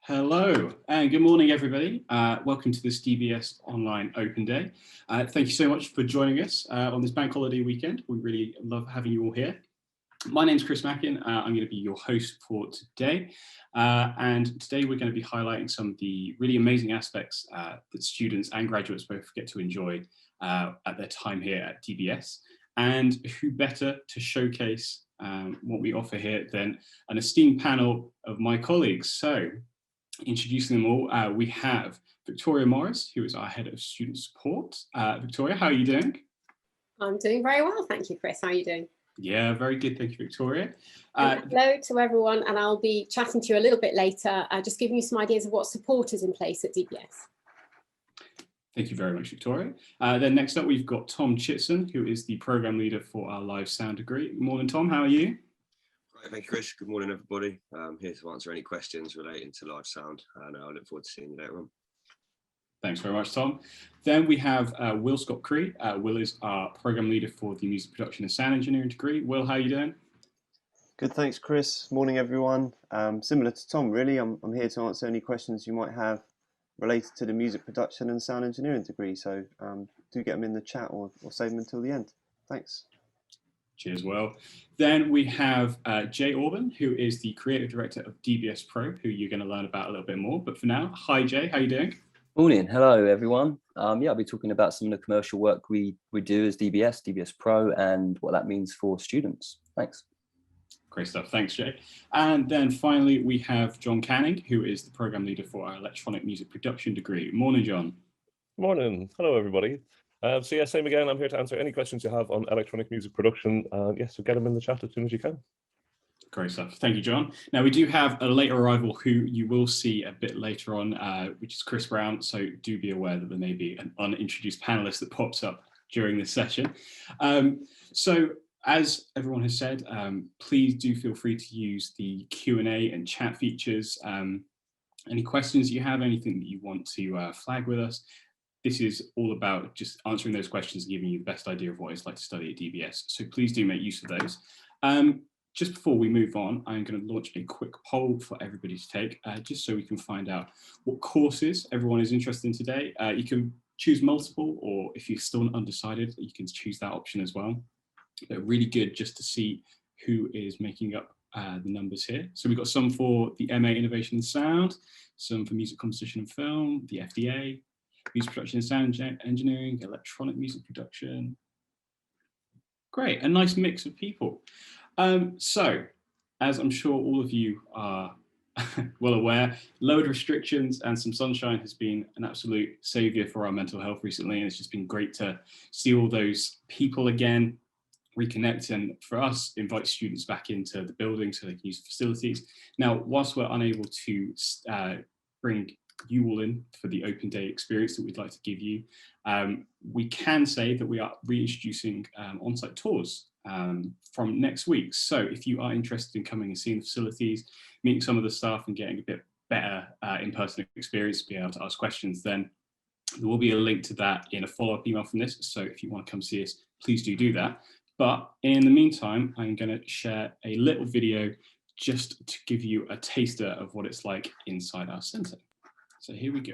Hello and good morning, everybody. Welcome to this dBs Online Open Day. Thank you so much for joining us on this bank holiday weekend. We really love having you all here. My name's Chris Mackin. I'm going to be your host for today. And today we're going to be highlighting some of the really amazing aspects that students and graduates both get to enjoy at their time here at dBs. And who better to showcase what we offer here than an esteemed panel of my colleagues. So, introducing them all, we have Victoria Morris, who is our Head of Student Support. Victoria, how are you doing? I'm doing very well, thank you, Chris. How are you doing? Yeah, very good, thank you, Victoria. Hello to everyone, and I'll be chatting to you a little bit later, just giving you some ideas of what support is in place at dBs. Thank you very much, Victoria. Then next up, we've got Tom Chitson, who is the Programme Leader for our Live Sound degree. Good morning, Tom, how are you? Right, thank you, Chris. Good morning, everybody. I'm here to answer any questions relating to live sound, and I look forward to seeing you later on. Thanks very much, Tom. Then we have Will Scott Cree. Will is our Programme Leader for the Music Production and Sound Engineering degree. Will, how are you doing? Good, thanks, Chris. Morning, everyone. Similar to Tom, really, I'm here to answer any questions you might have related to the Music Production and Sound Engineering degree. So do get them in the chat or save them until the end. Thanks. Cheers, Will. Then we have Jay Orban, who is the Creative Director of dBs Pro, who you're going to learn about a little bit more. But for now, hi, Jay. How are you doing? Morning. Hello, everyone. I'll be talking about some of the commercial work we do as dBs Pro, and what that means for students. Thanks. Great stuff. Thanks, Jay. And then finally, we have John Canning, who is the Programme Leader for our Electronic Music Production degree. Morning, John. Morning. Hello, everybody. So yeah, same again. I'm here to answer any questions you have on electronic music production. Yes, so get them in the chat as soon as you can. Great stuff. Thank you, John. Now, we do have a late arrival who you will see a bit later on, which is Chris Brown. So do be aware that there may be an unintroduced panelist that pops up during this session. So as everyone has said, please do feel free to use the Q&A and chat features. Any questions you have, anything that you want to flag with us. This is all about just answering those questions and giving you the best idea of what it's like to study at dBs. So please do make use of those. Just before we move on, I'm going to launch a quick poll for everybody to take, just so we can find out what courses everyone is interested in today. You can choose multiple, or if you're still undecided, you can choose that option as well. They're really good just to see who is making up the numbers here. So we've got some for the MA Innovation and Sound, some for Music Composition and Film, the FDA, Music Production and Sound Engineering, Electronic Music Production. Great, a nice mix of people. So, as I'm sure all of you are well aware, lowered restrictions and some sunshine has been an absolute saviour for our mental health recently, and it's just been great to see all those people again, reconnect, and for us, invite students back into the building so they can use the facilities. Now, whilst we're unable to bring you all in for the open day experience that we'd like to give you, we can say that we are reintroducing on-site tours from next week. So if you are interested in coming and seeing the facilities, meeting some of the staff and getting a bit better in-person experience, being able to ask questions, then there will be a link to that in a follow-up email from this. So if you want to come see us, please do that. But in the meantime, I'm going to share a little video just to give you a taster of what it's like inside our centre. So here we go.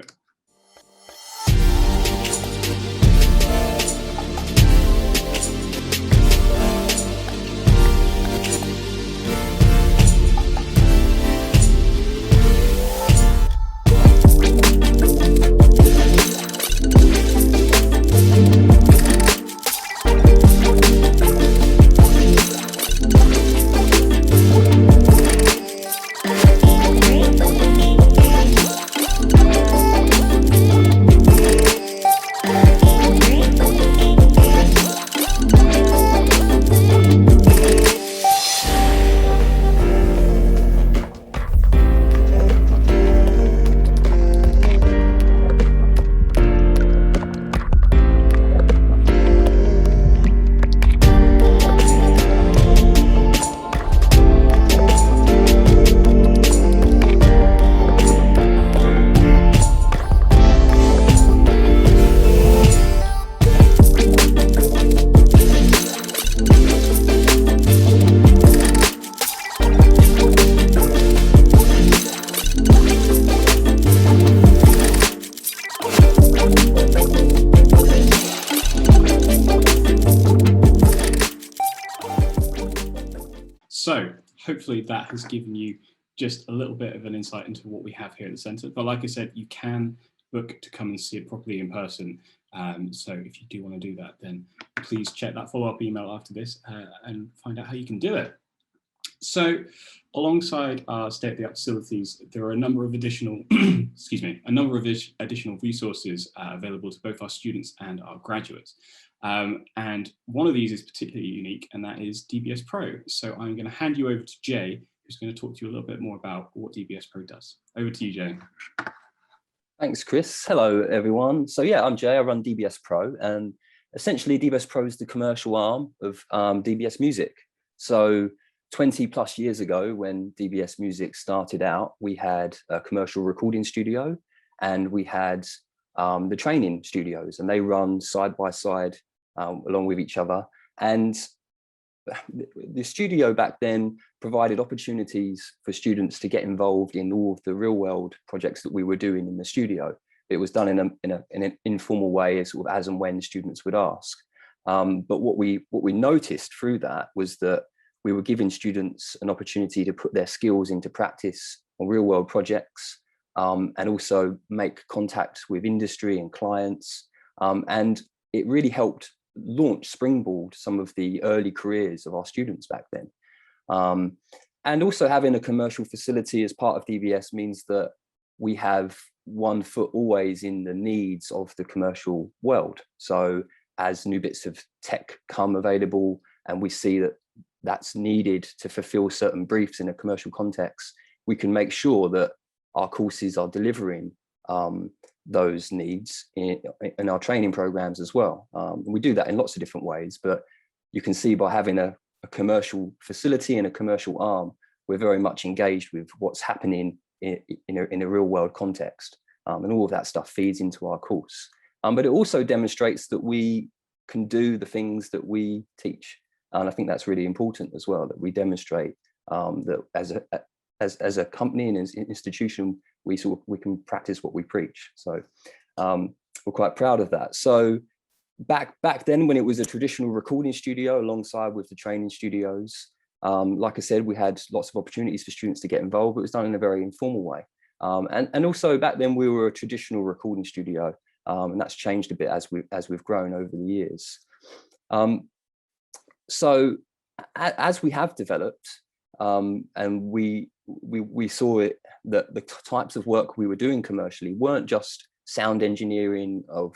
So hopefully that has given you just a little bit of an insight into what we have here at the centre. But like I said, you can book to come and see it properly in person. So if you do want to do that, then please check that follow-up email after this and find out how you can do it. So alongside our state-of-the-art facilities, there are a number of additional, excuse me, a number of additional resources available to both our students and our graduates. And one of these is particularly unique, and that is dBs Pro. So I'm going to hand you over to Jay, who's going to talk to you a little bit more about what dBs Pro does. Over to you, Jay. Thanks, Chris. Hello, everyone. So yeah, I'm Jay. I run dBs Pro, and essentially dBs Pro is the commercial arm of dBs Music. So 20 plus years ago, when dBs Music started out, we had a commercial recording studio and we had the training studios, and they run side by side along with each other. And the studio back then provided opportunities for students to get involved in all of the real world projects that we were doing in the studio. It was done in an informal way, sort of as and when students would ask. But what we noticed through that was that we were giving students an opportunity to put their skills into practice on real world projects, and also make contact with industry and clients. And it really helped launch, springboard some of the early careers of our students back then. And also having a commercial facility as part of dBs means that we have one foot always in the needs of the commercial world. So as new bits of tech come available and we see that that's needed to fulfill certain briefs in a commercial context, we can make sure that our courses are delivering those needs in our training programs as well. We do that in lots of different ways, but you can see by having a commercial facility and a commercial arm, we're very much engaged with what's happening in a real world context. And all of that stuff feeds into our course. But it also demonstrates that we can do the things that we teach. And I think that's really important as well, that we demonstrate that as a company and as an institution, we can practice what we preach. So we're quite proud of that. So back then, when it was a traditional recording studio alongside with the training studios, like I said, we had lots of opportunities for students to get involved, but it was done in a very informal way. And also back then we were a traditional recording studio, and that's changed a bit as we've grown over the years. So as we have developed, and we saw it that the types of work we were doing commercially weren't just sound engineering of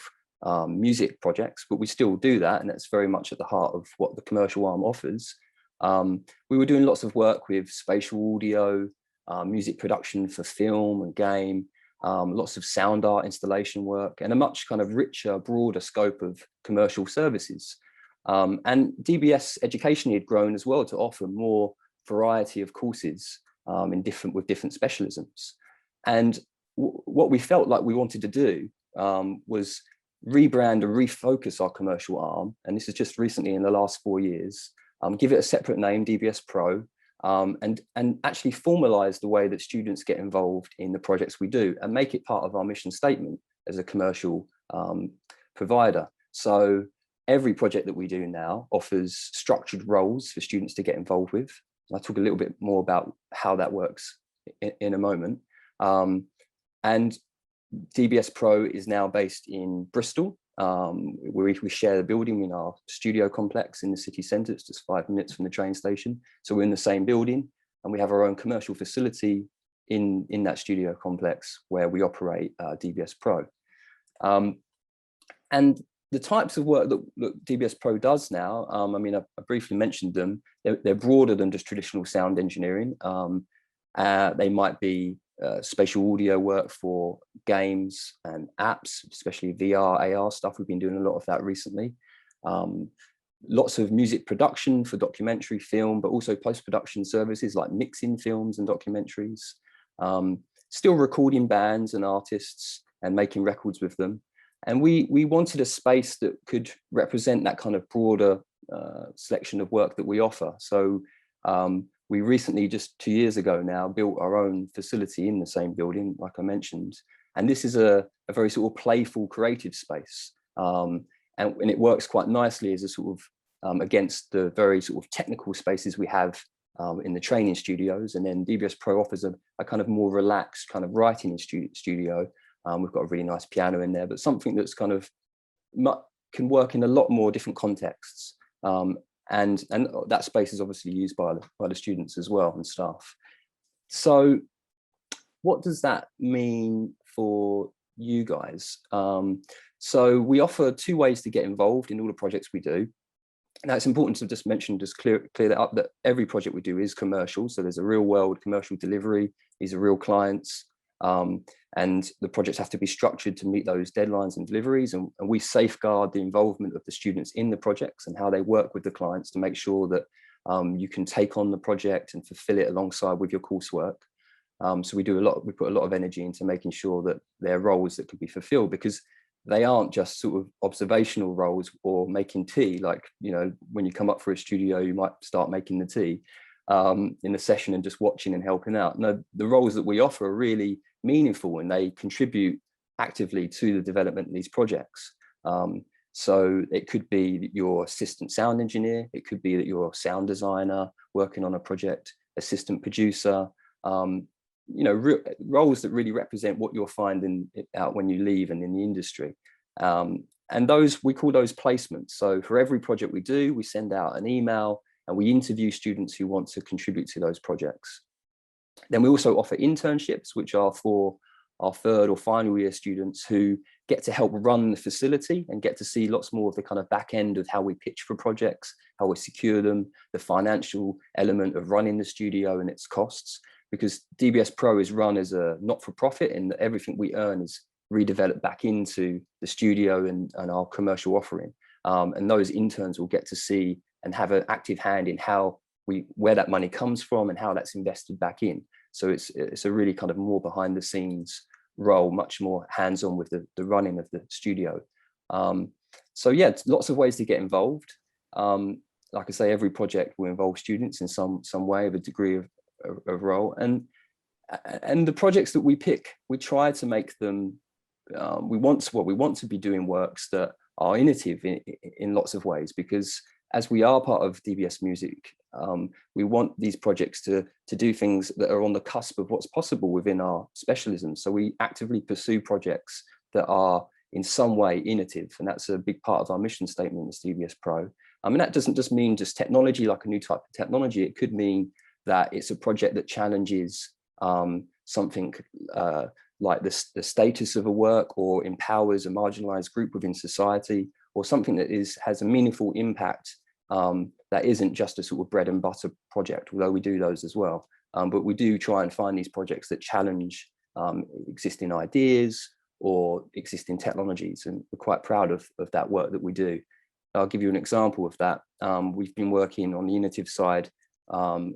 music projects, but we still do that, and that's very much at the heart of what the commercial arm offers. We were doing lots of work with spatial audio, music production for film and game, lots of sound art installation work, and a much kind of richer, broader scope of commercial services. And dBs education had grown as well to offer more variety of courses with different specialisms. And what we felt like we wanted to do was rebrand and refocus our commercial arm. And this is just recently in the last 4 years, give it a separate name, dBs Pro, and actually formalize the way that students get involved in the projects we do and make it part of our mission statement as a commercial provider. So every project that we do now offers structured roles for students to get involved with. I'll talk a little bit more about how that works in a moment. And dBs Pro is now based in Bristol, where we share the building in our studio complex in the city centre. It's just 5 minutes from the train station. So we're in the same building, and we have our own commercial facility in that studio complex where we operate dBs Pro. And the types of work that dBs Pro does now, I mean, I briefly mentioned them. They're broader than just traditional sound engineering. They might be spatial audio work for games and apps, especially VR, AR stuff. We've been doing a lot of that recently. Lots of music production for documentary film, but also post-production services like mixing films and documentaries. Still recording bands and artists and making records with them. And we wanted a space that could represent that kind of broader selection of work that we offer. So we recently, just 2 years ago now, built our own facility in the same building, like I mentioned. And this is a very sort of playful, creative space. And it works quite nicely as a sort of against the very sort of technical spaces we have in the training studios, and then DBS Pro offers a kind of more relaxed kind of writing studio. We've got a really nice piano in there, but something that's kind of can work in a lot more different contexts. And that space is obviously used by the students as well and staff. So what does that mean for you guys? So we offer 2 ways to get involved in all the projects we do. Now it's important to just mention, just clear that up, that every project we do is commercial. So there's a real world commercial delivery. These are real clients. And the projects have to be structured to meet those deadlines and deliveries. And we safeguard the involvement of the students in the projects and how they work with the clients to make sure that you can take on the project and fulfill it alongside with your coursework. So we put a lot of energy into making sure that they're roles that can be fulfilled, because they aren't just sort of observational roles or making tea. Like, you know, when you come up for a studio, you might start making the tea in a session and just watching and helping out. No, the roles that we offer are really meaningful and they contribute actively to the development of these projects. So it could be that you're assistant sound engineer, it could be that you're a sound designer working on a project, assistant producer, you know, roles that really represent what you're finding out when you leave and in the industry. And those, we call those placements. So for every project we do, we send out an email and we interview students who want to contribute to those projects. Then we also offer internships, which are for our 3rd or final year students who get to help run the facility and get to see lots more of the kind of back end of how we pitch for projects, how we secure them, the financial element of running the studio and its costs. Because DBS Pro is run as a not-for-profit, and everything we earn is redeveloped back into the studio and our commercial offering. And those interns will get to see and have an active hand in where that money comes from and how that's invested back in. So it's a really kind of more behind the scenes role, much more hands-on with the running of the studio. So yeah, lots of ways to get involved. Like I say, every project will involve students in some way of a degree of role, and the projects that we pick, we try to make them we want to be doing works that are innovative in lots of ways, because as we are part of DBS Music, we want these projects to do things that are on the cusp of what's possible within our specialism. So we actively pursue projects that are in some way innovative, and that's a big part of our mission statement as DBS Pro. I mean, that doesn't just mean just technology, like a new type of technology. It could mean that it's a project that challenges something like the status of a work, or empowers a marginalized group within society, or something that has a meaningful impact that isn't just a sort of bread and butter project, although we do those as well. But we do try and find these projects that challenge existing ideas or existing technologies, and we're quite proud of that work that we do. I'll give you an example of that. We've been working on the innovative side.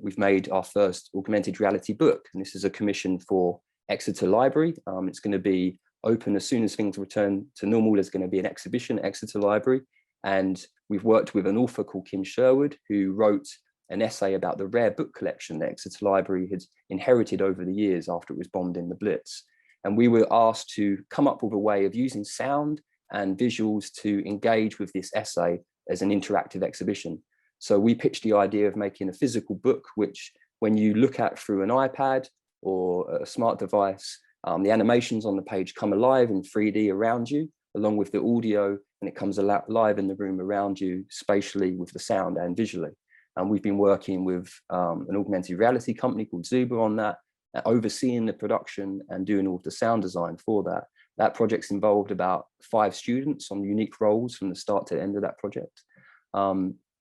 We've made our first augmented reality book, and this is a commission for Exeter Library. It's going to be open as soon as things return to normal. There's going to be an exhibition at Exeter Library, and we've worked with an author called Kim Sherwood, who wrote an essay about the rare book collection that Exeter Library had inherited over the years after it was bombed in the Blitz. And we were asked to come up with a way of using sound and visuals to engage with this essay as an interactive exhibition. So we pitched the idea of making a physical book, which when you look at through an iPad or a smart device, the animations on the page come alive in 3D around you, along with the audio, and it comes alive in the room around you, spatially with the sound and visually. And we've been working with an augmented reality company called Zuba on that, overseeing the production and doing all of the sound design for that. That project's involved about 5 students on unique roles from the start to the end of that project.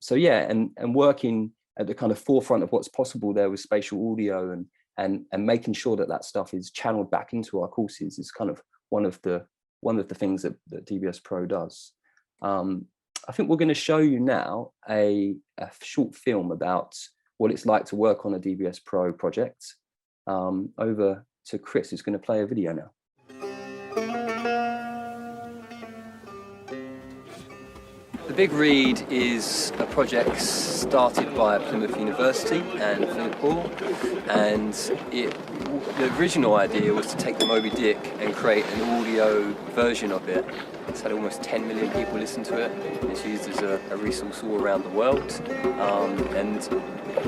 So yeah, and working at the kind of forefront of what's possible there with spatial audio and making sure that that stuff is channeled back into our courses is kind of one of the things that DBS Pro does. I think we're going to show you now a short film about what it's like to work on a DBS Pro project. Over to Chris, who's going to play a video now. The Big Read is a project started by Plymouth University and Philip Hall, and the original idea was to take the Moby Dick and create an audio version of it. It's had almost 10 million people listen to it. It's used as a resource all around the world, and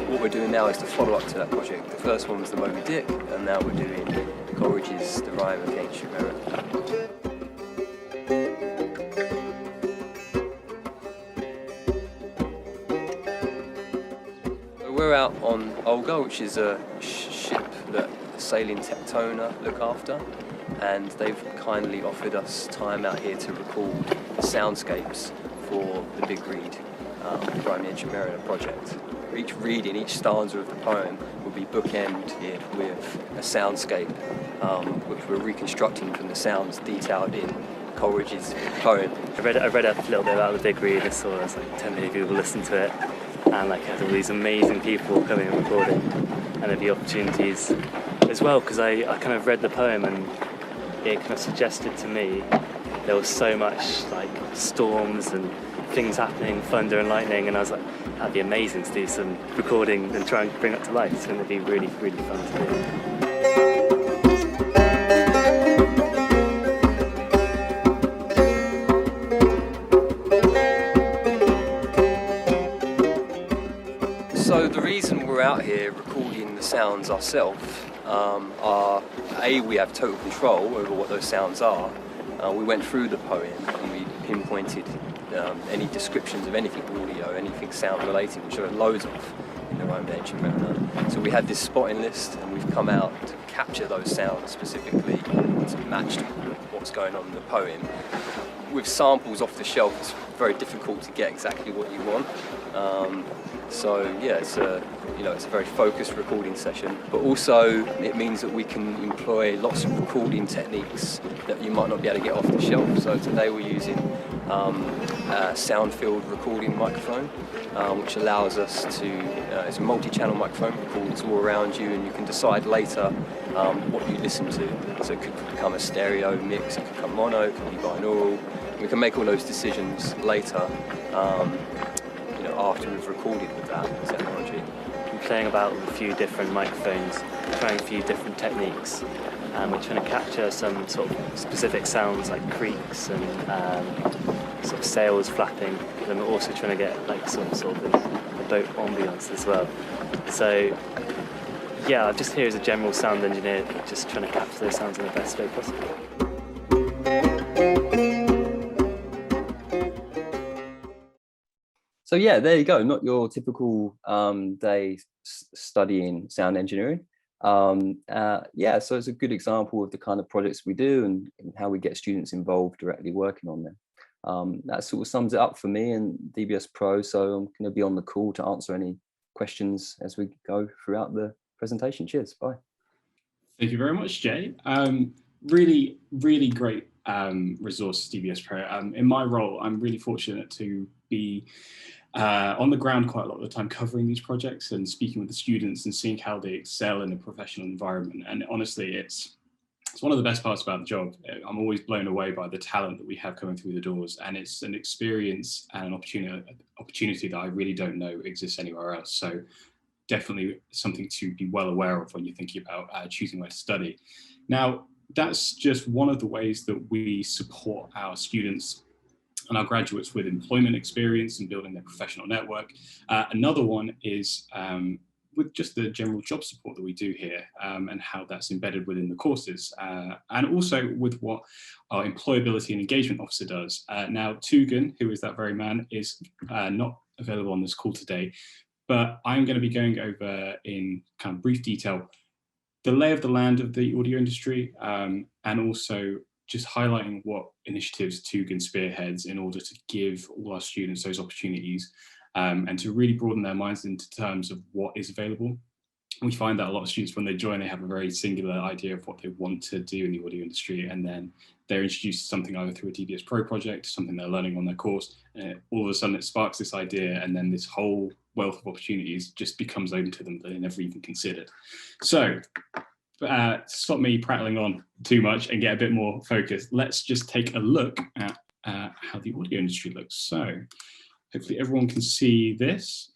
what we're doing now is to follow up to that project. The first one was the Moby Dick, and now we're doing Coleridge's The Rime of the Ancient Mariner. We're out on Olga, which is a ship that Sailing Tectona look after, and they've kindly offered us time out here to record the soundscapes for the Big Read, Rime of the Ancient Mariner project. Each reading, each stanza of the poem will be bookended with a soundscape, which we're reconstructing from the sounds detailed in Coleridge's poem. I read up a little bit about the Big Read. I saw there's like 10 million people listen to it, and like had all these amazing people coming and recording, and there'd be opportunities as well, because I kind of read the poem and it kind of suggested to me there was so much like storms and things happening, thunder and lightning, and I was like, that'd be amazing to do some recording and try and bring that to life. It's going to be really, really fun to do. So the reason we're out here recording the sounds ourselves are, A, we have total control over what those sounds are. We went through the poem and we pinpointed any descriptions of anything audio, anything sound related, which there are loads of in the Rime of the Ancient Mariner. So we had this spotting list, and we've come out to capture those sounds specifically to match what's going on in the poem. With samples off the shelf, it's very difficult to get exactly what you want. So yeah, it's a very focused recording session, but also it means that we can employ lots of recording techniques that you might not be able to get off the shelf. So today we're using a sound-filled recording microphone, which allows us to, it's a multi-channel microphone, records all around you, and you can decide later what you listen to. So it could become a stereo mix, it could become mono, it could be binaural. We can make all those decisions later, after we've recorded with that technology. I'm playing about with a few different microphones, trying a few different techniques, and we're trying to capture some sort of specific sounds like creaks and sort of sails flapping. And then we're also trying to get like some sort of a boat ambience as well. So yeah, I'm just here as a general sound engineer, just trying to capture those sounds in the best way possible. So yeah, there you go. Not your typical day studying sound engineering. Yeah, so it's a good example of the kind of projects we do and how we get students involved directly working on them. That sort of sums it up for me and DBS Pro. So I'm going to be on the call to answer any questions as we go throughout the presentation. Cheers. Bye. Thank you very much, Jay. Really, really great resource, DBS Pro. In my role, I'm really fortunate to be on the ground quite a lot of the time, covering these projects and speaking with the students and seeing how they excel in a professional environment. And honestly, it's one of the best parts about the job. I'm always blown away by the talent that we have coming through the doors, and it's an experience and an opportunity that I really don't know exists anywhere else. So definitely something to be well aware of when you're thinking about choosing where to study. Now, that's just one of the ways that we support our students and our graduates with employment experience and building their professional network. Another one is with just the general job support that we do here and how that's embedded within the courses, and also with what our employability and engagement officer does. Now, Tugan, who is that very man, is not available on this call today, but I'm going to be going over in kind of brief detail the lay of the land of the audio industry, and also just highlighting what initiatives Tugan spearheads in order to give all our students those opportunities and to really broaden their minds into terms of what is available. We find that a lot of students, when they join, they have a very singular idea of what they want to do in the audio industry, and then they're introduced to something either through a DBS Pro project, something they're learning on their course, and all of a sudden it sparks this idea, and then this whole wealth of opportunities just becomes open to them that they never even considered. So stop me prattling on too much and get a bit more focused. Let's just take a look at how the audio industry looks. So Hopefully everyone can see this.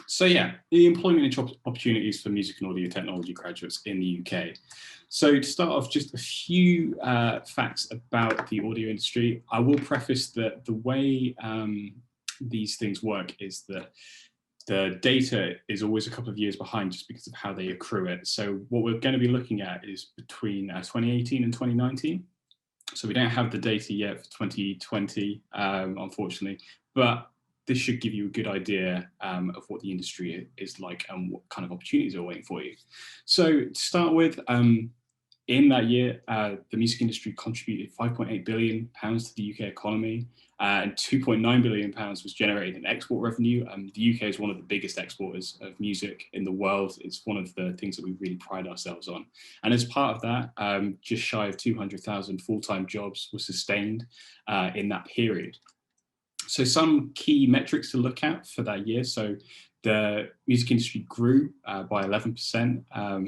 So yeah, the employment opportunities for music and audio technology graduates in the UK. So to start off, just a few facts about the audio industry. I will preface that the way these things work is that the data is always a couple of years behind just because of how they accrue it. So what we're going to be looking at is between 2018 and 2019. So we don't have the data yet for 2020, unfortunately, but this should give you a good idea of what the industry is like and what kind of opportunities are waiting for you. So to start with, in that year, the music industry contributed £5.8 billion to the UK economy, and £2.9 billion was generated in export revenue. The UK is one of the biggest exporters of music in the world. It's one of the things that we really pride ourselves on. And as part of that, just shy of 200,000 full-time jobs were sustained in that period. So some key metrics to look at for that year. So the music industry grew by 11%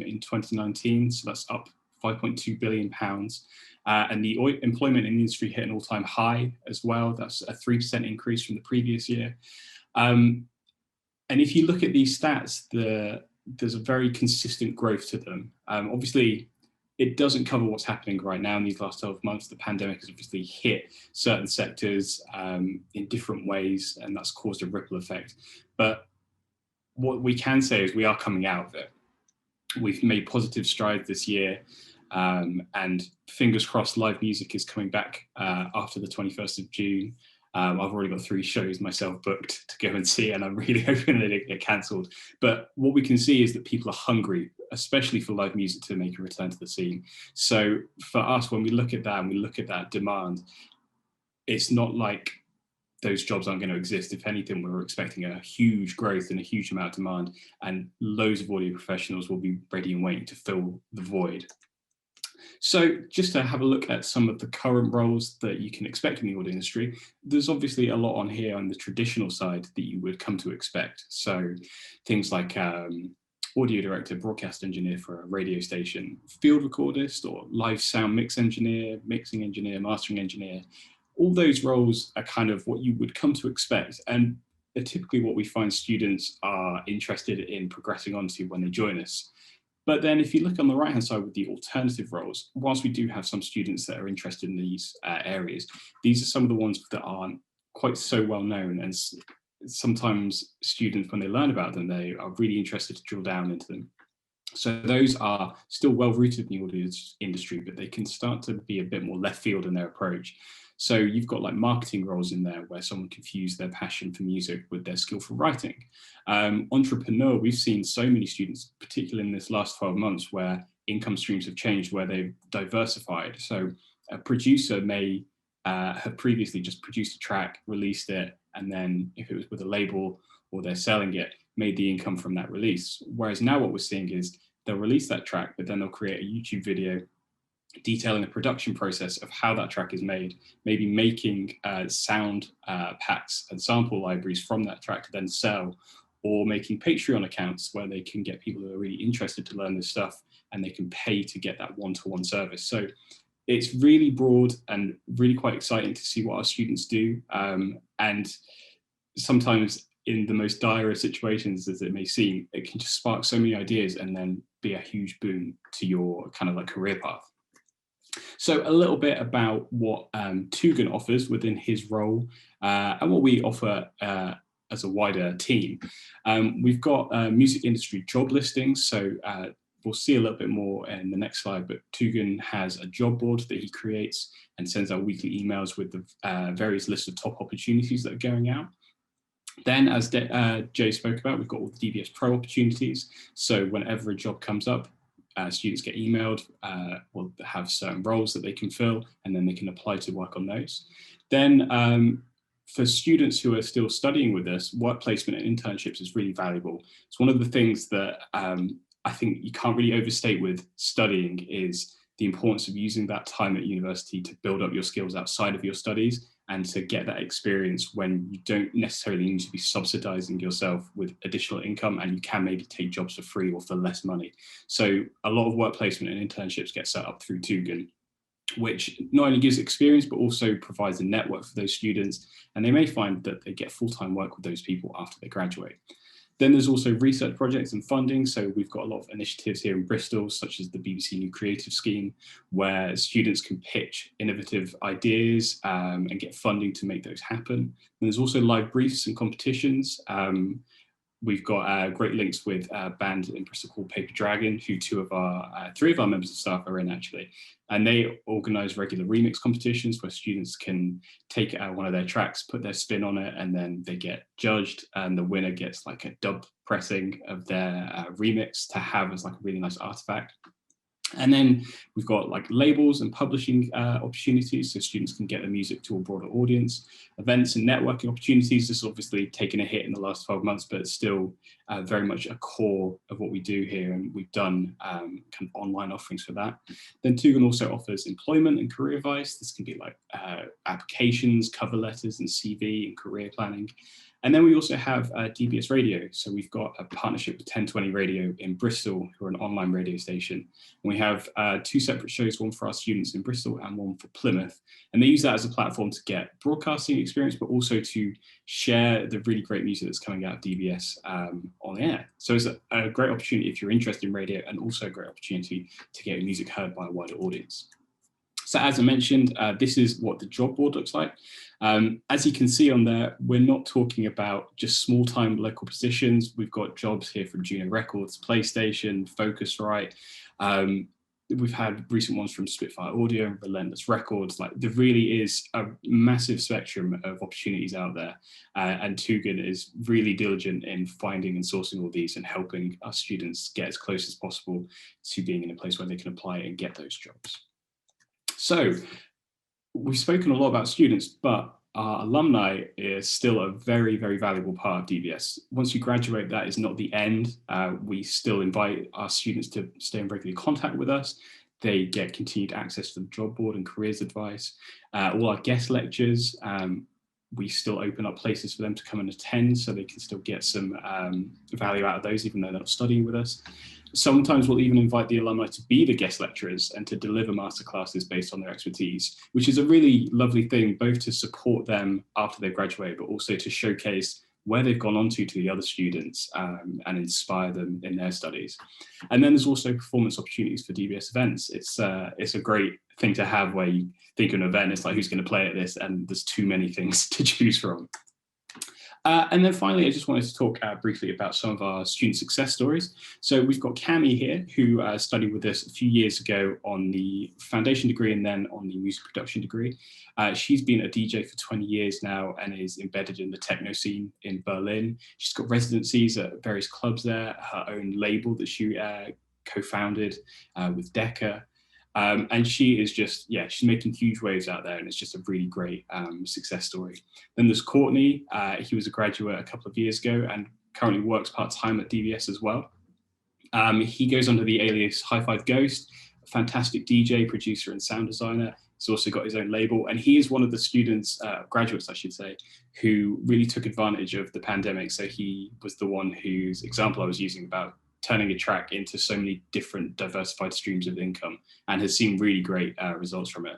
in 2019. So that's up £5.2 billion. And the employment in the industry hit an all-time high as well. That's a 3% increase from the previous year. And if you look at these stats, there's a very consistent growth to them. Obviously, it doesn't cover what's happening right now in these last 12 months. The pandemic has obviously hit certain sectors in different ways, and that's caused a ripple effect. But what we can say is we are coming out of it. We've made positive strides this year, and fingers crossed live music is coming back after the 21st of June. I've already got 3 shows myself booked to go and see, and I'm really hoping they don't get cancelled. But what we can see is that people are hungry, especially for live music, to make a return to the scene. So for us, when we look at that and we look at that demand, it's not like those jobs aren't going to exist. If anything, we're expecting a huge growth and a huge amount of demand, and loads of audio professionals will be ready and waiting to fill the void. So just to have a look at some of the current roles that you can expect in the audio industry, there's obviously a lot on here on the traditional side that you would come to expect. So things like audio director, broadcast engineer for a radio station, field recordist, or live sound mix engineer, mixing engineer, mastering engineer. All those roles are kind of what you would come to expect, and are typically what we find students are interested in progressing onto when they join us. But then if you look on the right-hand side with the alternative roles, whilst we do have some students that are interested in these areas, these are some of the ones that aren't quite so well known. And sometimes students, when they learn about them, they are really interested to drill down into them. So those are still well rooted in the audio industry, but they can start to be a bit more left field in their approach. So you've got like marketing roles in there where someone can fuse their passion for music with their skill for writing. Entrepreneur, we've seen so many students, particularly in this last 12 months, where income streams have changed, where they've diversified. So a producer may have previously just produced a track, released it, and then if it was with a label or they're selling it, made the income from that release. Whereas now what we're seeing is they'll release that track, but then they'll create a YouTube video detailing the production process of how that track is made, maybe making sound packs and sample libraries from that track to then sell, or making Patreon accounts where they can get people who are really interested to learn this stuff and they can pay to get that one-to-one service. So it's really broad and really quite exciting to see what our students do. And sometimes in the most dire situations as it may seem, it can just spark so many ideas and then be a huge boon to your kind of like career path. So a little bit about what Tugan offers within his role and what we offer as a wider team. We've got music industry job listings. So we'll see a little bit more in the next slide, but Tugan has a job board that he creates and sends out weekly emails with the various lists of top opportunities that are going out. Then, as Jay spoke about, we've got all the dBs Pro opportunities. So whenever a job comes up, students get emailed, will have certain roles that they can fill, and then they can apply to work on those. Then for students who are still studying with us, work placement and internships is really valuable. It's one of the things that I think you can't really overstate with studying is the importance of using that time at university to build up your skills outside of your studies and to get that experience when you don't necessarily need to be subsidizing yourself with additional income, and you can maybe take jobs for free or for less money. So a lot of work placement and internships get set up through Tugan. which not only gives experience, but also provides a network for those students. And they may find that they get full-time work with those people after they graduate. Then there's also research projects and funding. So we've got a lot of initiatives here in Bristol, such as the BBC New Creative Scheme, where students can pitch innovative ideas and get funding to make those happen. And there's also live briefs and competitions. We've got great links with a band in Bristol called Paper Dragon, who three of our members of staff are in actually. And they organise regular remix competitions where students can take one of their tracks, put their spin on it, and then they get judged. And the winner gets like a dub pressing of their remix to have as like a really nice artifact. And then we've got like labels and publishing opportunities, so students can get their music to a broader audience. Events and networking opportunities. This has obviously taken a hit in the last 12 months, but it's still very much a core of what we do here, and we've done kind of online offerings for that. Then Tugan also offers employment and career advice. This can be like applications, cover letters, and CV and career planning. And then we also have dBs Radio. So we've got a partnership with 1020 Radio in Bristol, who are an online radio station. And we have two separate shows, one for our students in Bristol and one for Plymouth. And they use that as a platform to get broadcasting experience, but also to share the really great music that's coming out of dBs on the air. So it's a great opportunity if you're interested in radio, and also a great opportunity to get your music heard by a wider audience. So as I mentioned, this is what the job board looks like. As you can see on there, we're not talking about just small-time local positions. We've got jobs here from Juno Records, PlayStation, Focusrite. We've had recent ones from Spitfire Audio and Relentless Records. Like, there really is a massive spectrum of opportunities out there. And Tugan is really diligent in finding and sourcing all these and helping our students get as close as possible to being in a place where they can apply and get those jobs. So we've spoken a lot about students, but our alumni is still a very, very valuable part of dBs. Once you graduate, that is not the end. We still invite our students to stay in regular contact with us. They get continued access to the job board and careers advice. All our guest lectures, we still open up places for them to come and attend, so they can still get some value out of those, even though they're not studying with us. Sometimes we'll even invite the alumni to be the guest lecturers and to deliver masterclasses based on their expertise, which is a really lovely thing, both to support them after they graduate, but also to showcase where they've gone on to the other students and inspire them in their studies. And then there's also performance opportunities for dBs events. It's a great thing to have, where you think of an event, it's like, who's going to play at this? And there's too many things to choose from. And then finally, I just wanted to talk briefly about some of our student success stories. So we've got Cami here, who studied with us a few years ago on the foundation degree and then on the music production degree. She's been a DJ for 20 years now and is embedded in the techno scene in Berlin. She's got residencies at various clubs there, her own label that she co-founded with Decca. And she is just, she's making huge waves out there, and it's just a really great success story. Then there's Courtney. He was a graduate a couple of years ago and currently works part-time at dBs as well. He goes under the alias High Five Ghost, a fantastic DJ, producer, and sound designer. He's also got his own label, and he is one of the students, graduates I should say, who really took advantage of the pandemic. So he was the one whose example I was using about turning a track into so many different diversified streams of income, and has seen really great results from it.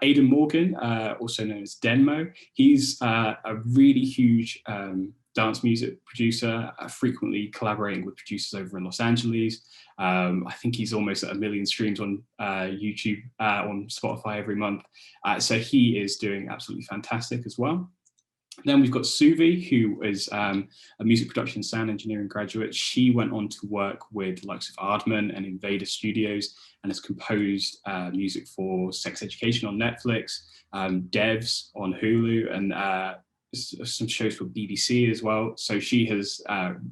Aidan Morgan, also known as Denmo, he's a really huge dance music producer, frequently collaborating with producers over in Los Angeles. I think he's almost at 1 million streams on YouTube, on Spotify every month. So he is doing absolutely fantastic as well. Then we've got Suvi, who is a music production and sound engineering graduate. She went on to work with the likes of Aardman and Invader Studios, and has composed music for Sex Education on Netflix, Devs on Hulu, and some shows for BBC as well. So she has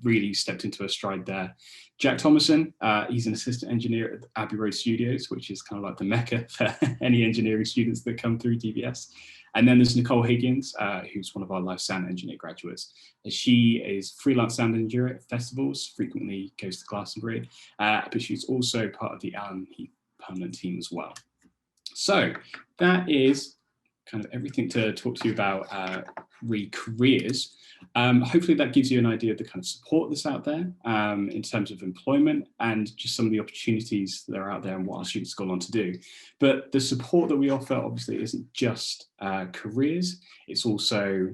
really stepped into her stride there. Jack Thomason, he's an assistant engineer at Abbey Road Studios, which is kind of like the mecca for any engineering students that come through dBs. And then there's Nicole Higgins, who's one of our live sound engineer graduates. She is freelance sound engineer at festivals, frequently goes to Glastonbury, but she's also part of the Alan Heath permanent team as well. So that is kind of everything to talk to you about careers. Hopefully that gives you an idea of the kind of support that's out there in terms of employment and just some of the opportunities that are out there and what our students have gone on to do. But the support that we offer obviously isn't just careers, it's also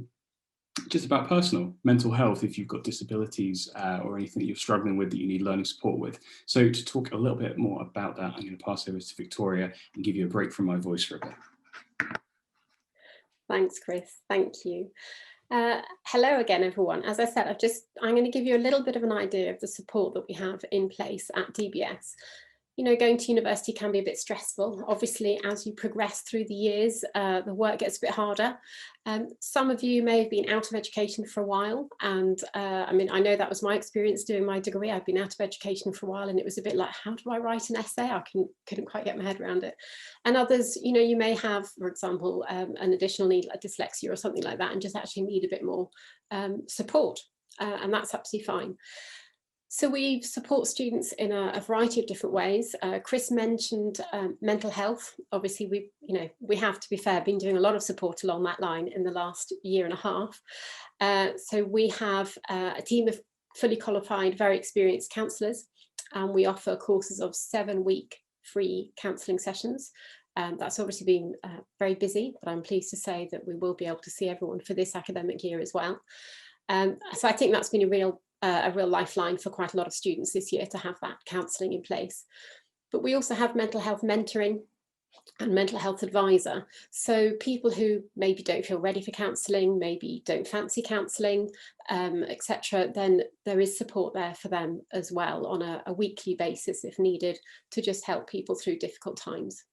just about personal mental health if you've got disabilities or anything that you're struggling with that you need learning support with. So to talk a little bit more about that, I'm going to pass over to Victoria and give you a break from my voice for a bit. Thanks, Chris. Thank you. Hello again, everyone. As I said, I'm going to give you a little bit of an idea of the support that we have in place at DBS. You know, going to university can be a bit stressful. Obviously, as you progress through the years, the work gets a bit harder. Some of you may have been out of education for a while. And I mean, I know that was my experience doing my degree. I've been out of education for a while and it was a bit like, how do I write an essay? I couldn't quite get my head around it. And others, you know, you may have, for example, an additional need like dyslexia or something like that and just actually need a bit more support. And that's absolutely fine. So we support students in a variety of different ways. Chris mentioned mental health. Obviously, we have, to be fair, been doing a lot of support along that line in the last year and a half. So we have a team of fully qualified, very experienced counsellors, and we offer courses of 7-week free counselling sessions. That's obviously been very busy, but I'm pleased to say that we will be able to see everyone for this academic year as well. So I think that's been a real lifeline for quite a lot of students this year to have that counselling in place. But we also have mental health mentoring and mental health advisor. So people who maybe don't feel ready for counselling, maybe don't fancy counselling, etc., then there is support there for them as well on a weekly basis if needed to just help people through difficult times.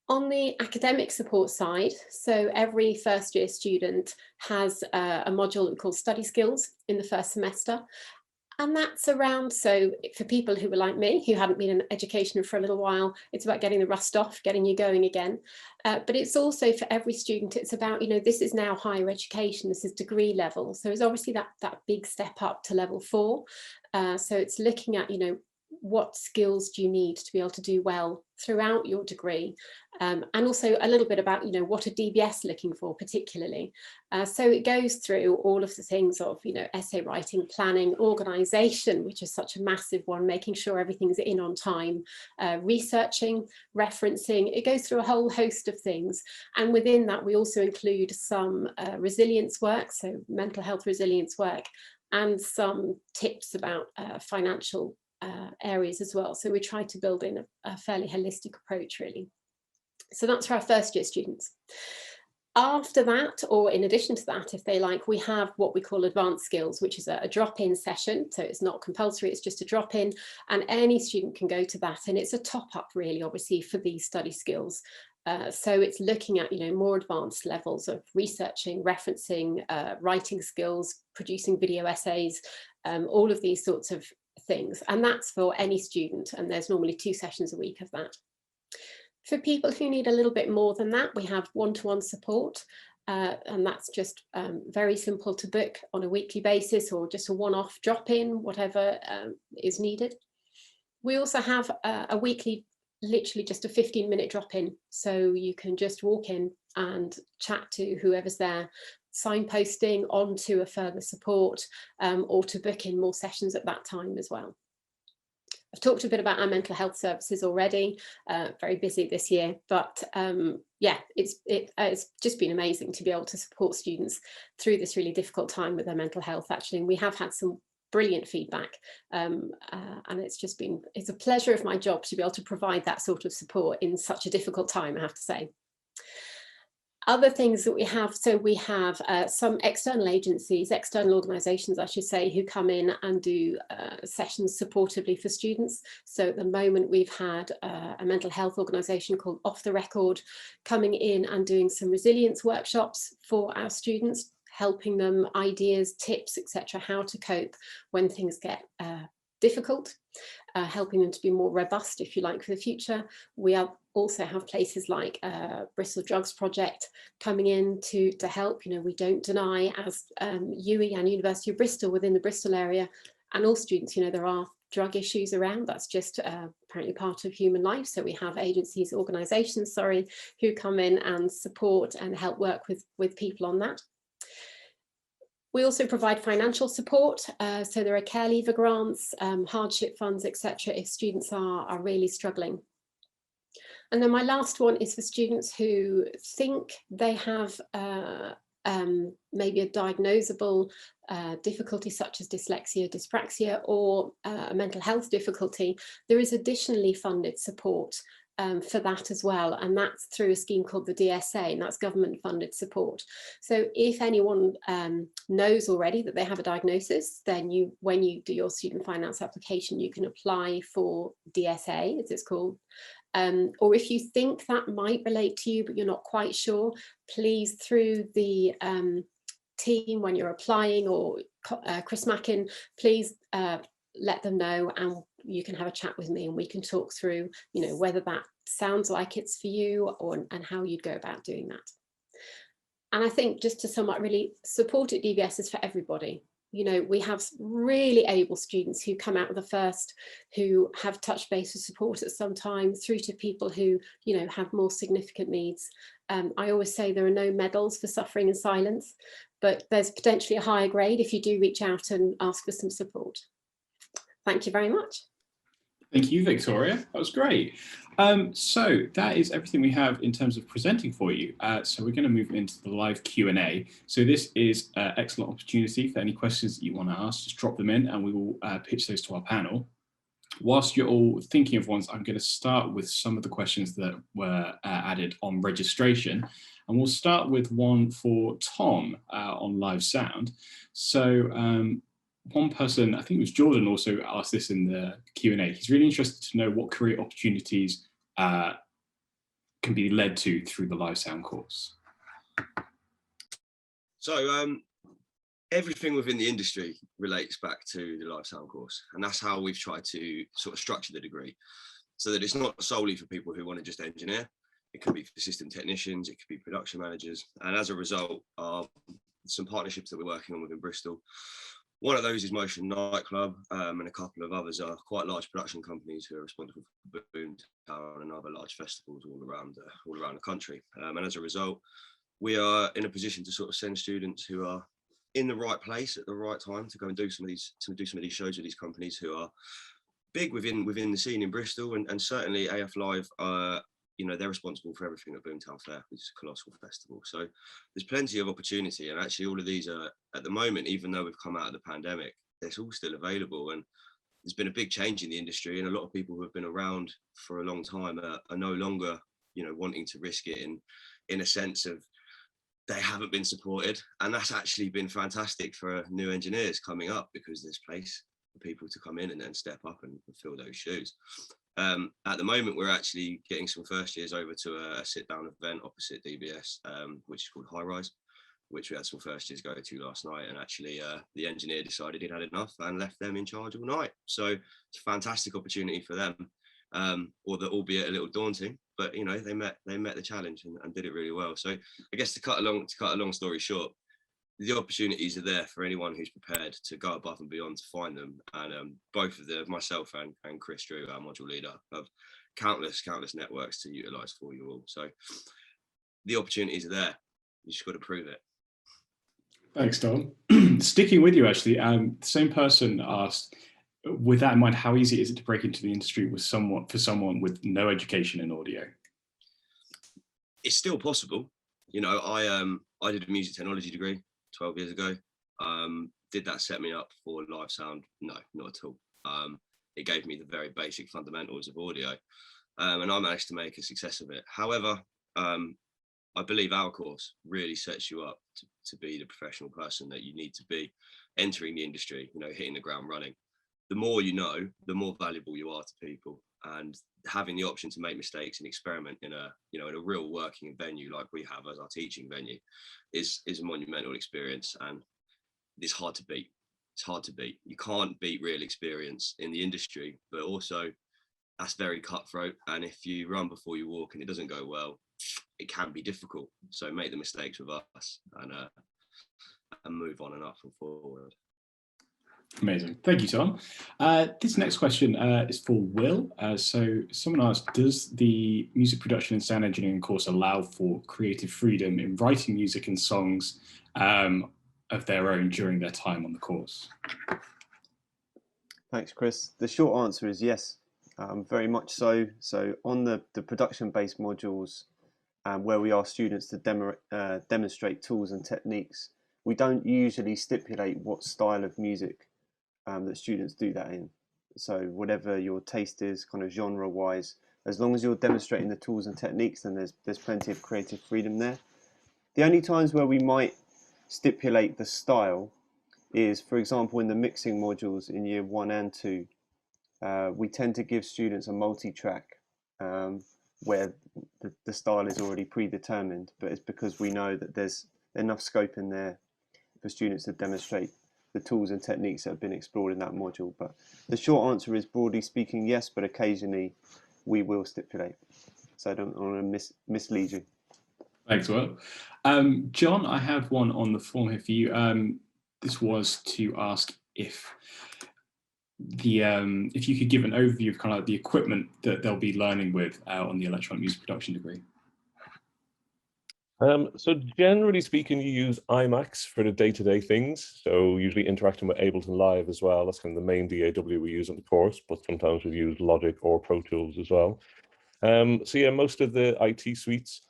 On the academic support side, so every first year student has a module that we call study skills in the first semester. And that's around, so for people who were like me, who hadn't been in education for a little while, it's about getting the rust off, getting you going again. But it's also for every student, it's about, you know, this is now higher education, this is degree level. So it's obviously that big step up to level 4. So it's looking at, you know, what skills do you need to be able to do well throughout your degree, and also a little bit about, you know, what are DBS looking for particularly. So it goes through all of the things of, you know, essay writing, planning, organisation, which is such a massive one, making sure everything's in on time, researching, referencing. It goes through a whole host of things, and within that we also include some resilience work, so mental health resilience work, and some tips about financial areas as well. So we try to build in a fairly holistic approach, really. So that's for our first year students. After that, or in addition to that, if they like, we have what we call advanced skills, which is a drop-in session. So it's not compulsory, it's just a drop-in, and any student can go to that. And it's a top-up, really, obviously, for these study skills. So it's looking at, you know, more advanced levels of researching, referencing, writing skills, producing video essays, all of these sorts of things. And that's for any student. And there's normally 2 sessions a week of that. For people who need a little bit more than that, we have one-to-one support. And that's just very simple to book on a weekly basis or just a one-off drop-in, whatever is needed. We also have a weekly, literally just a 15-minute drop-in. So you can just walk in and chat to whoever's there, signposting onto a further support or to book in more sessions at that time as well. I've talked a bit about our mental health services already, very busy this year, but yeah, it's just been amazing to be able to support students through this really difficult time with their mental health, actually. And we have had some brilliant feedback, and it's a pleasure of my job to be able to provide that sort of support in such a difficult time, I have to say. Other things that we have, so we have some external agencies, external organisations, I should say, who come in and do sessions supportively for students. So at the moment we've had a mental health organisation called Off the Record coming in and doing some resilience workshops for our students, helping them ideas, tips, etc., how to cope when things get difficult, helping them to be more robust, if you like, for the future. We also have places like Bristol Drugs Project coming in to help. You know, we don't deny, as UE and University of Bristol within the Bristol area, and all students, you know, there are drug issues around. That's just apparently part of human life. So we have agencies, organisations, sorry, who come in and support and help work with people on that. We also provide financial support. So there are care leaver grants, hardship funds, etc. if students are really struggling. And then my last one is for students who think they have maybe a diagnosable difficulty such as dyslexia, dyspraxia, or a mental health difficulty. There is additionally funded support for that as well, and that's through a scheme called the DSA, and that's government funded support. So if anyone knows already that they have a diagnosis, then when you do your student finance application, you can apply for DSA, as it's called. Or if you think that might relate to you, but you're not quite sure, please, through the team when you're applying, or Chris Mackin, please let them know, and you can have a chat with me and we can talk through, whether that sounds like it's for you, and how you'd go about doing that. And I think, just to sum up, really, support at DBS is for everybody. We have really able students who come out of the first, who have touch base with support at some time, through to people who, have more significant needs. I always say there are no medals for suffering in silence, but there's potentially a higher grade if you do reach out and ask for some support. Thank you very much. Thank you, Victoria. That was great. So that is everything we have in terms of presenting for you. So we're going to move into the live Q&A. So this is an excellent opportunity for any questions that you want to ask. Just drop them in and we will pitch those to our panel. Whilst you're all thinking of ones, I'm going to start with some of the questions that were added on registration. And we'll start with one for Tom on live sound. So one person, I think it was Jordan, also asked this in the Q&A. He's really interested to know what career opportunities can be led to through the live sound course. So everything within the industry relates back to the live sound course, and that's how we've tried to sort of structure the degree, so that it's not solely for people who want to just engineer. It can be for system technicians, it could be production managers, and as a result of some partnerships that we're working on within Bristol. One of those is Motion Nightclub, and a couple of others are quite large production companies who are responsible for Boomtown and other large festivals all around the country. And as a result, we are in a position to sort of send students who are in the right place at the right time to go and do some of these shows with these companies who are big within the scene in Bristol, and certainly AF Live. They're responsible for everything at Boomtown Fair, which is a colossal festival. So there's plenty of opportunity, and actually all of these are, at the moment, even though we've come out of the pandemic, they're all still available. And there's been a big change in the industry, and a lot of people who have been around for a long time are no longer, wanting to risk it in a sense of they haven't been supported. And that's actually been fantastic for new engineers coming up, because there's place for people to come in and then step up and fill those shoes. At the moment, we're actually getting some first years over to a sit-down event opposite dBs, which is called High Rise, which we had some first years go to last night. And actually, the engineer decided he'd had enough and left them in charge all night. So it's a fantastic opportunity for them, albeit a little daunting, but they met the challenge and did it really well. So I guess to cut a long story short, the opportunities are there for anyone who's prepared to go above and beyond to find them. And both of myself and Chris Drew, our module leader, have countless networks to utilise for you all. So the opportunities are there. You just got to prove it. Thanks, Tom. Sticking with you, actually, the same person asked, with that in mind, how easy is it to break into the industry for someone with no education in audio? It's still possible. I did a music technology degree 12 years ago. Did that set me up for live sound? No, not at all. It gave me the very basic fundamentals of audio, and I managed to make a success of it. However, I believe our course really sets you up to be the professional person that you need to be entering the industry, hitting the ground running. The more you know, the more valuable you are to people, and having the option to make mistakes and experiment in a real working venue like we have as our teaching venue is a monumental experience, and it's hard to beat. It's hard to beat. You can't beat real experience in the industry, but also that's very cutthroat. And if you run before you walk and it doesn't go well, it can be difficult. So make the mistakes with us and move on and up and forward. Amazing. Thank you, Tom. This next question is for Will. So someone asked, does the music production and sound engineering course allow for creative freedom in writing music and songs of their own during their time on the course? Thanks, Chris. The short answer is yes, very much so. So on the production-based modules, where we ask students to demonstrate tools and techniques, we don't usually stipulate what style of music that students do that in. So whatever your taste is, kind of genre-wise, as long as you're demonstrating the tools and techniques, then there's plenty of creative freedom there. The only times where we might stipulate the style is, for example, in the mixing modules in year 1 and 2, we tend to give students a multi-track where the style is already predetermined, but it's because we know that there's enough scope in there for students to demonstrate the tools and techniques that have been explored in that module. But the short answer is, broadly speaking, yes, but occasionally we will stipulate. So I don't want to mislead you. Thanks, Will. John, I have one on the form here for you. This was to ask if you could give an overview of kind of like the equipment that they'll be learning with on the electronic music production degree. So generally speaking, you use IMAX for the day-to-day things. So usually interacting with Ableton Live as well. That's kind of the main DAW we use on the course, but sometimes we use Logic or Pro Tools as well. So yeah, most of the IT suites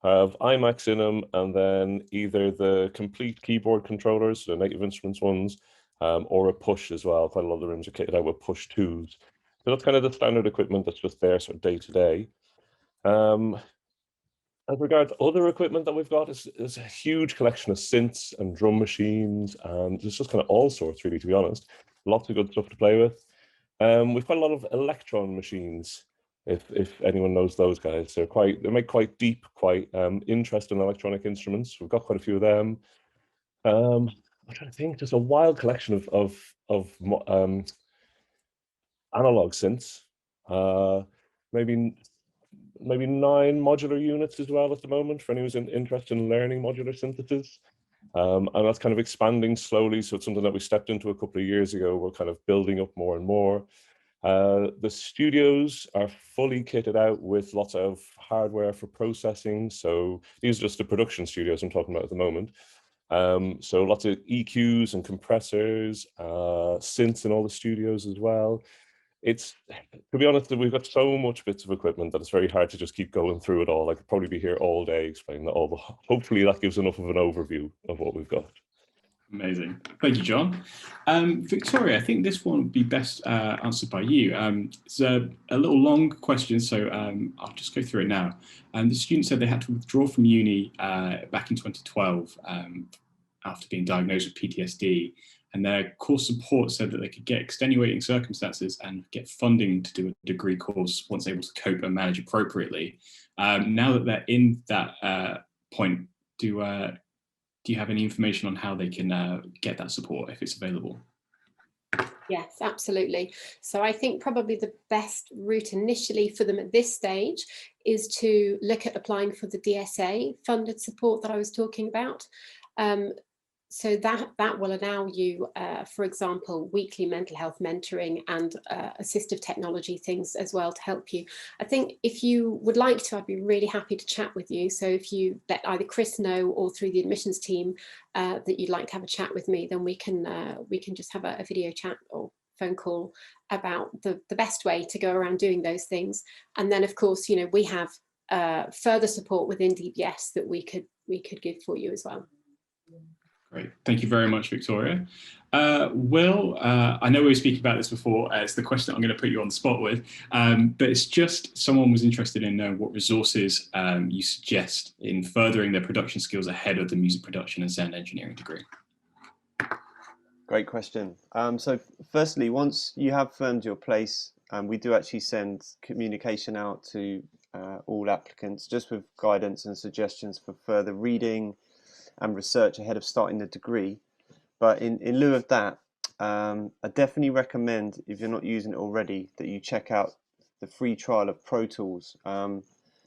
have IMAX in them, and then either the complete keyboard controllers, the Native Instruments ones, or a push as well. Quite a lot of the rooms are kitted out with push 2s. So that's kind of the standard equipment that's just there sort of day to day. As regards other equipment that we've got, is a huge collection of synths and drum machines, and there's just kind of all sorts, really, to be honest. Lots of good stuff to play with. We've got a lot of Electron machines, if anyone knows those guys. They make quite deep, quite interesting electronic instruments. We've got quite a few of them. I'm trying to think, just a wild collection of analog synths. Maybe 9 modular units as well at the moment for anyone who's interested in learning modular synthesis. And that's kind of expanding slowly. So it's something that we stepped into a couple of years ago. We're kind of building up more and more. The studios are fully kitted out with lots of hardware for processing. So these are just the production studios I'm talking about at the moment. So lots of EQs and compressors, synths in all the studios as well. To be honest, we've got so much bits of equipment that it's very hard to just keep going through it all. I could probably be here all day explaining that all, but hopefully that gives enough of an overview of what we've got. Amazing. Thank you, John. Victoria, I think this one would be best answered by you. It's a little long question, so I'll just go through it now. The student said they had to withdraw from uni back in 2012 after being diagnosed with PTSD. And their course support said that they could get extenuating circumstances and get funding to do a degree course once able to cope and manage appropriately. Now that they're in that point, do you have any information on how they can get that support if it's available? Yes, absolutely. So I think probably the best route initially for them at this stage is to look at applying for the DSA funded support that I was talking about. So that will allow you, for example, weekly mental health mentoring and assistive technology things as well to help you. I think if you would like to, I'd be really happy to chat with you. So if you let either Chris know or through the admissions team that you'd like to have a chat with me, then we can just have a video chat or phone call about the best way to go around doing those things. And then, of course, we have further support within DBS that we could give for you as well. Great. Thank you very much, Victoria. Will, I know we were speaking about this before. It's the question that I'm going to put you on the spot with, but it's just someone was interested in knowing what resources you suggest in furthering their production skills ahead of the music production and sound engineering degree. Great question. So firstly, once you have firmed your place, we do actually send communication out to all applicants just with guidance and suggestions for further reading and research ahead of starting the degree. But in lieu of that, I definitely recommend, if you're not using it already, that you check out the free trial of Pro Tools.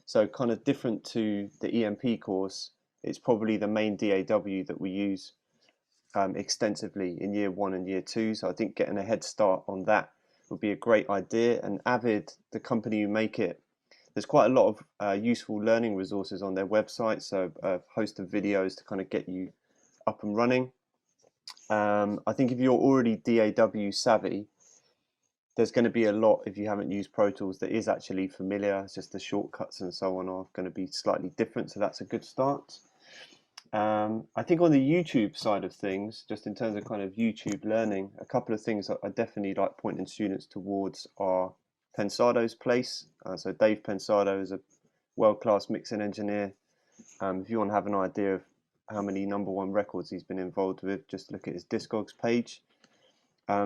So kind of different to the EMP course, it's probably the main DAW that we use. extensively in year 1 and year 2. So I think getting a head start on that would be a great idea. And Avid, the company who make it, there's quite a lot of useful learning resources on their website. So a host of videos to kind of get you up and running. I think if you're already DAW savvy, there's going to be a lot, if you haven't used Pro Tools, that is actually familiar. It's just the shortcuts and so on are going to be slightly different. So that's a good start. I think on the YouTube side of things, just in terms of kind of YouTube learning, a couple of things I definitely like pointing students towards are Pensado's place. So Dave Pensado is a world-class mixing engineer. If you want to have an idea of how many #1 records he's been involved with, just look at his Discogs page.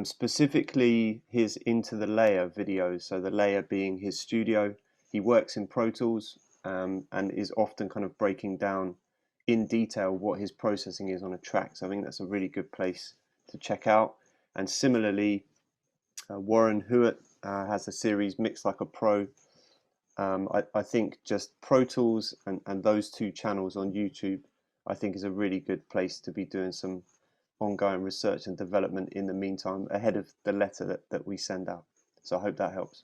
Specifically his Into the Layer videos, so the layer being his studio. He works in Pro Tools and is often kind of breaking down in detail what his processing is on a track. So I think that's a really good place to check out. And similarly, Warren Hewitt has a series Mix Like a Pro. I think just Pro Tools and those 2 channels on YouTube, I think is a really good place to be doing some ongoing research and development in the meantime, ahead of the letter that we send out. So I hope that helps.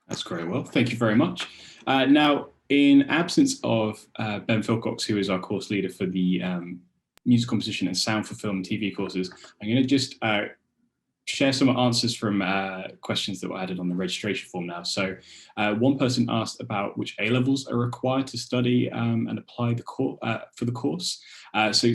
That's great. Well, thank you very much. Now, in absence of Ben Philcox, who is our course leader for the music composition and sound for film and TV courses, I'm going to just share some answers from questions that were added on the registration form now. So one person asked about which A-levels are required to study and apply for the course. So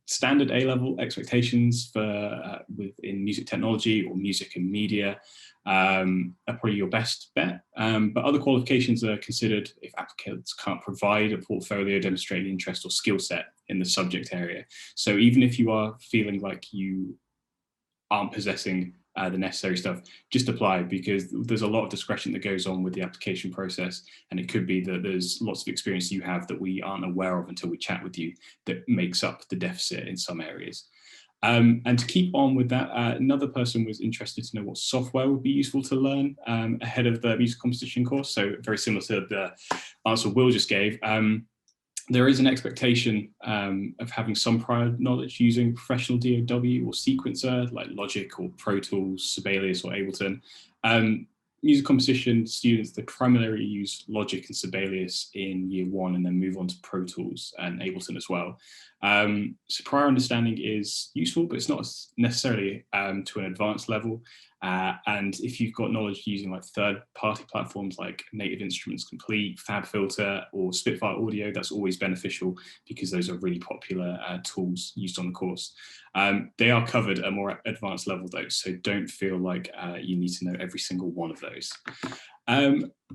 standard A-level expectations for within music technology or music and media are probably your best bet. But other qualifications are considered if applicants can't provide a portfolio demonstrating interest or skill set in the subject area. So even if you are feeling like you aren't possessing the necessary stuff, just apply, because there's a lot of discretion that goes on with the application process, and it could be that there's lots of experience you have that we aren't aware of until we chat with you that makes up the deficit in some areas. And to keep on with that, another person was interested to know what software would be useful to learn ahead of the music composition course. So very similar to the answer Will just gave. There is an expectation of having some prior knowledge using professional DAW or sequencer like Logic or Pro Tools, Sibelius or Ableton. Music composition students, they primarily use Logic and Sibelius in year 1 and then move on to Pro Tools and Ableton as well. So prior understanding is useful, but it's not necessarily to an advanced level. And if you've got knowledge using like third-party platforms like Native Instruments Complete, FabFilter, or Spitfire Audio, that's always beneficial because those are really popular tools used on the course. They are covered at a more advanced level though, so don't feel like you need to know every single one of those.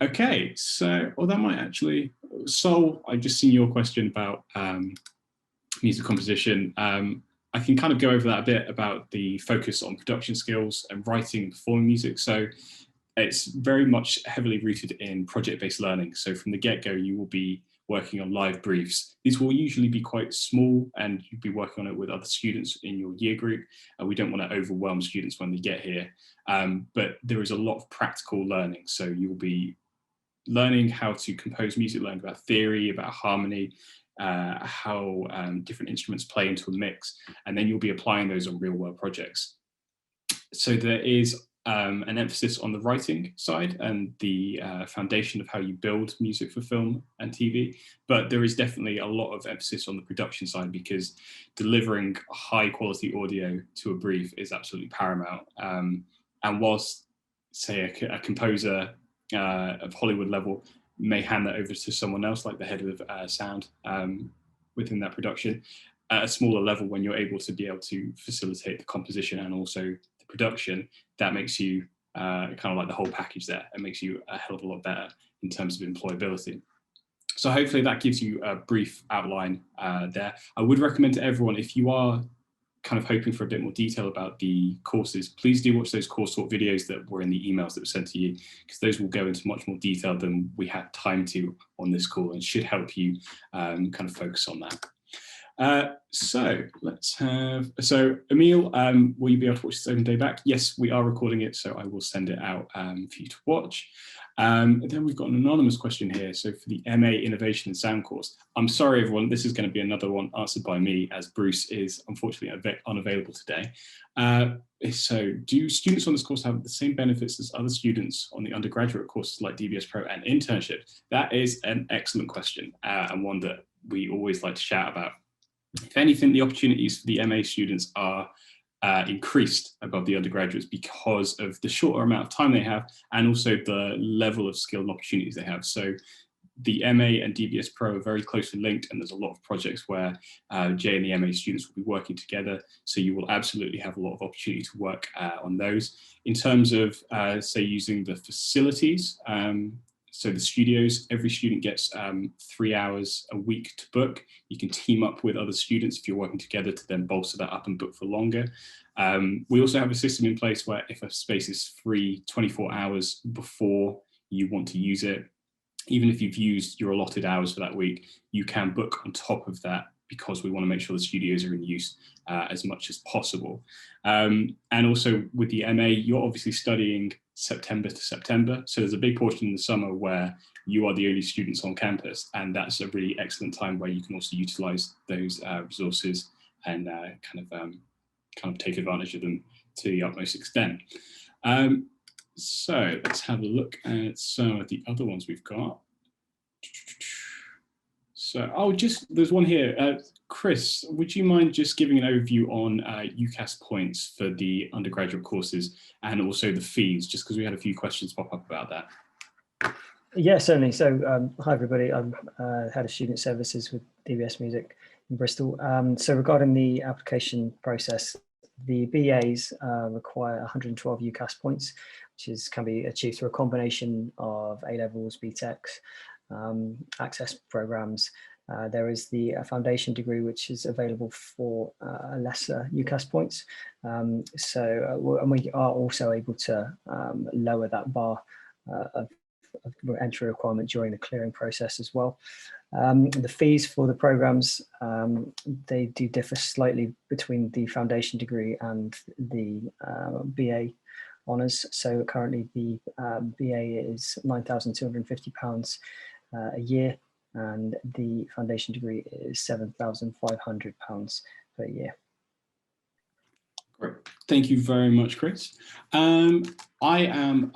Okay, so, that might actually, Sol, I've just seen your question about music composition. I can kind of go over that a bit about the focus on production skills and writing and performing music. So it's very much heavily rooted in project-based learning. So from the get-go, you will be working on live briefs. These will usually be quite small and you'll be working on it with other students in your year group. We don't want to overwhelm students when they get here. But there is a lot of practical learning. So you'll be learning how to compose music, learning about theory, about harmony, how different instruments play into a mix, and then you'll be applying those on real world projects. So there is an emphasis on the writing side and the foundation of how you build music for film and TV, but there is definitely a lot of emphasis on the production side because delivering high quality audio to a brief is absolutely paramount. And whilst, say, a composer of Hollywood level may hand that over to someone else, like the head of sound within that production, at a smaller level, when you're able to facilitate the composition and also the production, that makes you kind of like the whole package there. It makes you a hell of a lot better in terms of employability. So hopefully that gives you a brief outline there. I would recommend to everyone, if you are kind of hoping for a bit more detail about the courses, please do watch those course talk videos that were in the emails that were sent to you, because those will go into much more detail than we had time to on this call and should help you kind of focus on that. So let's have, so Emil, will you be able to watch this open day back? Yes, we are recording it, so I will send it out for you to watch. Then we've got an anonymous question here. So for the MA Innovation and Sound course, I'm sorry everyone, this is going to be another one answered by me, as Bruce is unfortunately unavailable today. So do students on this course have the same benefits as other students on the undergraduate courses like dBs Pro and internship? That is an excellent question, and one that we always like to shout about. If anything, the opportunities for the MA students are increased above the undergraduates because of the shorter amount of time they have, and also the level of skill and opportunities they have. So the MA and dBs Pro are very closely linked, and there's a lot of projects where J and the MA students will be working together. So you will absolutely have a lot of opportunity to work on those. In terms of, say, using the facilities, so the studios, every student gets 3 hours a week to book. You can team up with other students if you're working together to then bolster that up and book for longer. We also have a system in place where if a space is free 24 hours before you want to use it, even if you've used your allotted hours for that week, you can book on top of that, because we want to make sure the studios are in use as much as possible. And also with the MA, you're obviously studying September to September. So there's a big portion in the summer where you are the only students on campus. And that's a really excellent time where you can also utilize those resources and kind of take advantage of them to the utmost extent. So let's have a look at some of the other ones we've got. So, there's one here. Chris, would you mind just giving an overview on UCAS points for the undergraduate courses and also the fees, just because we had a few questions pop up about that? Yeah, certainly. So, hi everybody. I'm head of student services with dBs Music in Bristol. So regarding the application process, the BAs require 112 UCAS points, which can be achieved through a combination of A-levels, BTECs, access programs. There is the foundation degree, which is available for lesser UCAS points. And we are also able to lower that bar of entry requirement during the clearing process as well. The fees for the programs, they do differ slightly between the foundation degree and the BA honours. So currently the BA is £9,250 a year, and the foundation degree is £7,500 per year. Great. Thank you very much, Chris. I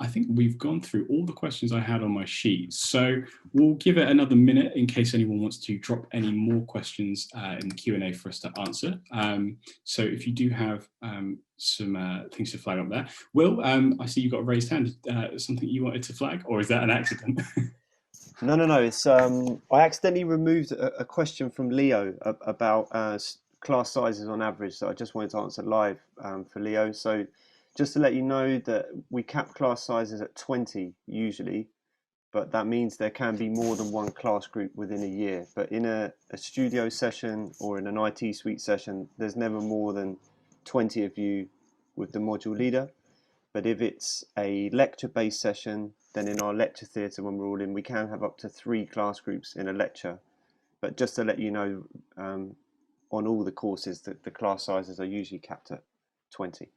think we've gone through all the questions I had on my sheet. So we'll give it another minute in case anyone wants to drop any more questions in the Q&A for us to answer. So if you do have some things to flag up there. Will, I see you've got a raised hand. Something you wanted to flag, or is that an accident? No. It's I accidentally removed a question from Leo about class sizes on average, so I just wanted to answer live for Leo. So just to let you know that we cap class sizes at 20 usually, but that means there can be more than one class group within a year. But in a studio session or in an IT suite session, there's never more than 20 of you with the module leader. But if it's a lecture-based session, then in our lecture theatre, when we're all in, we can have up to 3 class groups in a lecture. But just to let you know, on all the courses, that the class sizes are usually capped at 20.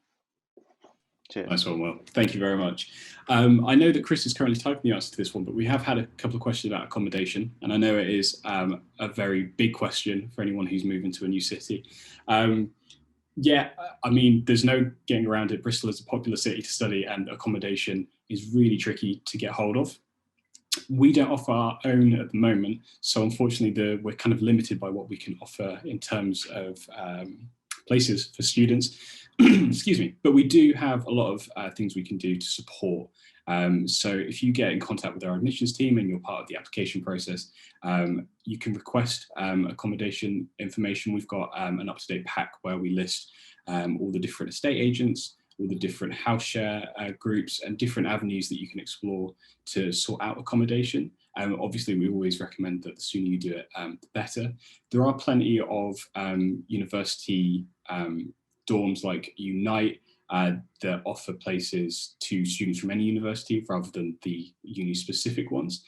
Cheers. Nice one, Will. Thank you very much. I know that Chris is currently typing the answer to this one, but we have had a couple of questions about accommodation, and I know it is a very big question for anyone who's moving to a new city. Yeah, I mean, there's no getting around it. Bristol is a popular city to study, and accommodation is really tricky to get hold of. We don't offer our own at the moment, so unfortunately we're kind of limited by what we can offer in terms of places for students. Excuse me, but we do have a lot of things we can do to support. So if you get in contact with our admissions team and you're part of the application process, you can request accommodation information. We've got an up-to-date pack where we list all the different estate agents, all the different house share groups, and different avenues that you can explore to sort out accommodation. Obviously, we always recommend that the sooner you do it, the better. There are plenty of university dorms like Unite that offer places to students from any university rather than the uni-specific ones.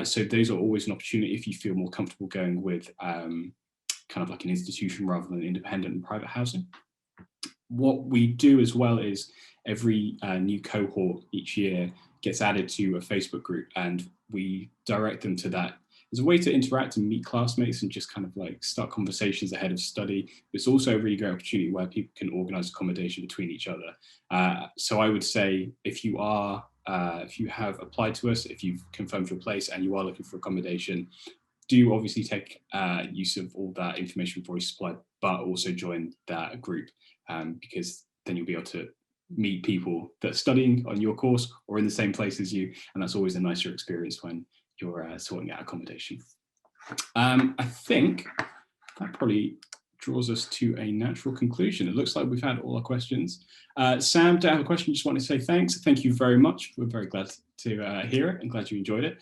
So those are always an opportunity if you feel more comfortable going with kind of like an institution rather than independent and private housing. What we do as well is every new cohort each year gets added to a Facebook group, and we direct them to that. There's a way to interact and meet classmates and just kind of like start conversations ahead of study. It's also a really great opportunity where people can organize accommodation between each other. So I would say if you have applied to us, if you've confirmed your place and you are looking for accommodation, do obviously take use of all that information before you supply, but also join that group, because then you'll be able to meet people that are studying on your course or in the same place as you, and that's always a nicer experience when you're sorting out accommodation. I think that probably draws us to a natural conclusion. It looks like we've had all our questions. Sam, do I have a question? Just want to say thanks. Thank you very much. We're very glad to hear it and glad you enjoyed it.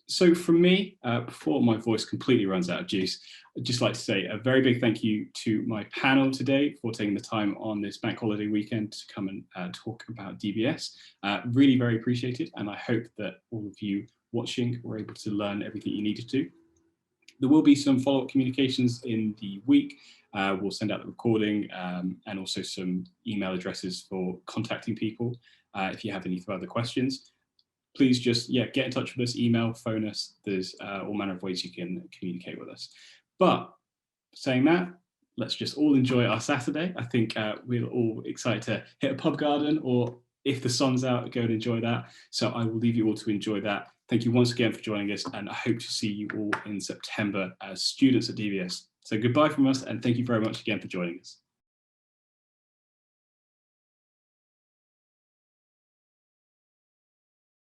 So from me, before my voice completely runs out of juice, I'd just like to say a very big thank you to my panel today for taking the time on this bank holiday weekend to come and talk about DBS. Really very appreciated, and I hope that all of you watching were able to learn everything you needed to. There will be some follow-up communications in the week. We'll send out the recording and also some email addresses for contacting people if you have any further questions. Please just get in touch with us, email, phone us. There's all manner of ways you can communicate with us. But saying that, let's just all enjoy our Saturday. I think we're all excited to hit a pub garden, or if the sun's out, go and enjoy that. So I will leave you all to enjoy that. Thank you once again for joining us, and I hope to see you all in September as students at DBS. So goodbye from us, and thank you very much again for joining us.